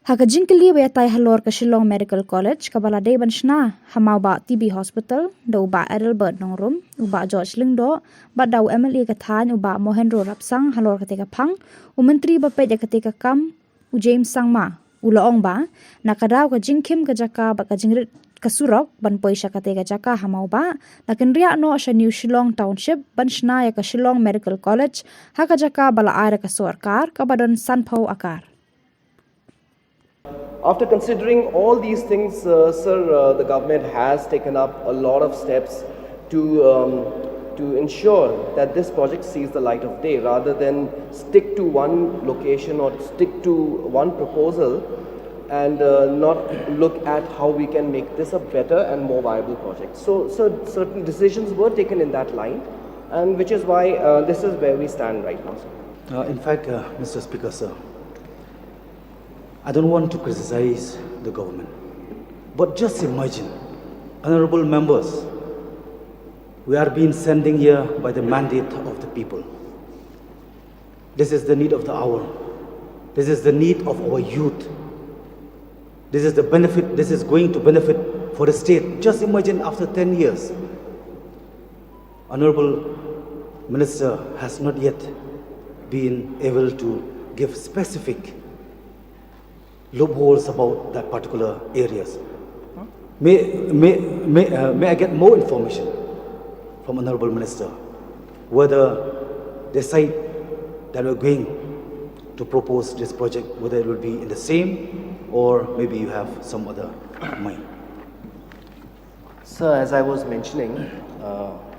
Haka jinkali we tai halor ka Shillong Medical College ka balade banshna Mawbah TB Hospital da uba Adelbert nongrum uba George Lingdo ba daw MLA ka than uba Mohendro Rapsang halor ka teka phang menteri ba pe ka teka kam u James Sangma ulaong ba nakadaw ka jingkim ka jaka ba ka jingrit kasurok ban poisha ka teka jaka Mawbah Ynkynriah no sha New Shillong Township banshna ya ka Shillong Medical College haka jaka bala ara ka sarkar ka badon sanpau akar. After considering all these things, sir, the government has taken up a lot of steps to ensure that this project sees the light of day, rather than stick to one location or stick to one proposal and not look at how we can make this a better and more viable project. So certain decisions were taken in that line, and which is why this is where we stand right now, sir. In fact, Mr. Speaker, sir, I don't want to criticize the government, but just imagine, honorable members, we are being sending here by the mandate of the people. This is the need of the hour. This is the need of our youth. This is the benefit, this is going to benefit for the state. Just imagine after 10 years, honorable minister has not yet been able to give specific loopholes about that particular areas. May I get more information from Honorable Minister whether the site that we're going to propose this project, whether it will be in the same or maybe you have some other mind? Sir, as I was mentioning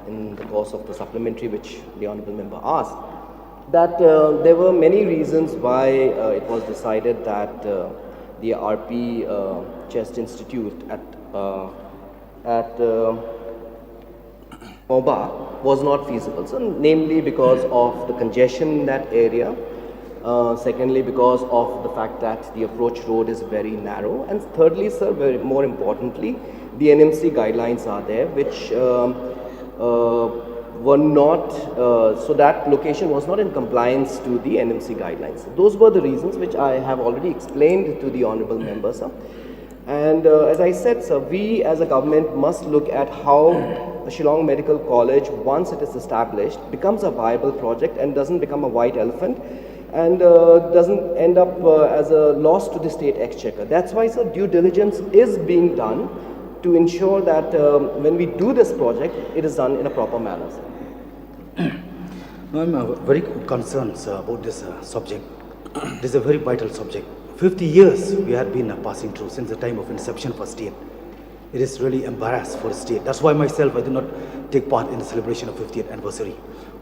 in the course of the supplementary which the Honourable Member asked, that there were many reasons why it was decided that the RP Chest Institute at Mawbah was not feasible. So, namely because of the congestion in that area, secondly because of the fact that the approach road is very narrow, and thirdly, sir, more importantly, the NMC guidelines are there which were not, so that location was not in compliance to the NMC guidelines. Those were the reasons which I have already explained to the Honourable Member, sir. And as I said, sir, we as a government must look at how the Shillong Medical College, once it is established, becomes a viable project and doesn't become a white elephant and doesn't end up as a loss to the state exchequer. That's why, sir, due diligence is being done to ensure that when we do this project, it is done in a proper manner, sir. No, I'm very concerned, sir, about this subject. This is a very vital subject. 50 years we had been passing through since the time of inception for state. It is really embarrassed for the state. That's why myself I did not take part in the celebration of 50th anniversary.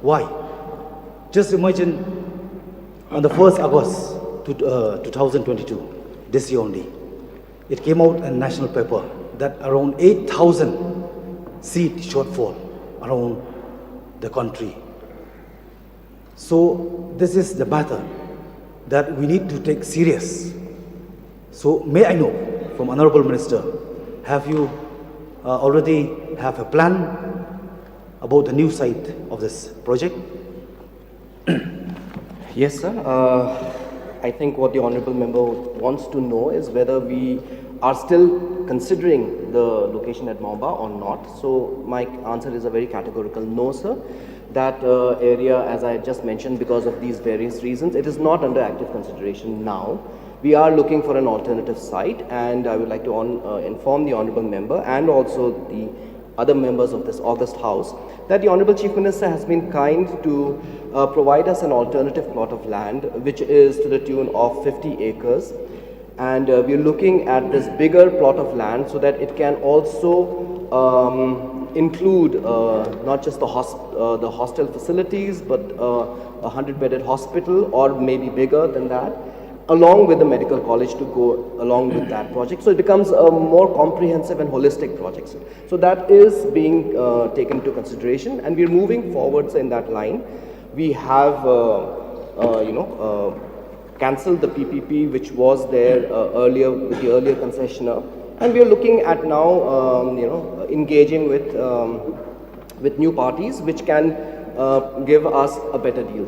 Why? Just imagine on the 1st August 2022, this year only, it came out in national paper that around 8,000 seat shortfall around the country. So this is the matter that we need to take serious. So may I know from Honorable Minister, have you already have a plan about the new site of this project? Yes, sir. I think what the Honourable Member wants to know is whether we are still considering the location at Mawbah or not. So my answer is a very categorical no, sir. That area, as I just mentioned, because of these various reasons, it is not under active consideration now. We are looking for an alternative site, and I would like to inform the Honourable Member and also the other members of this august House that the Honourable Chief Minister has been kind to provide us an alternative plot of land which is to the tune of 50 acres, and we are looking at this bigger plot of land so that it can also include not just the hostel facilities but a 100-bedded hospital or maybe bigger than that, along with the medical college to go along with that project. So it becomes a more comprehensive and holistic project. So that is being taken into consideration, and we are moving forwards in that line. We have, cancelled the PPP which was there earlier with the earlier concessionaire, and we are looking at now, engaging with new parties which can give us a better deal.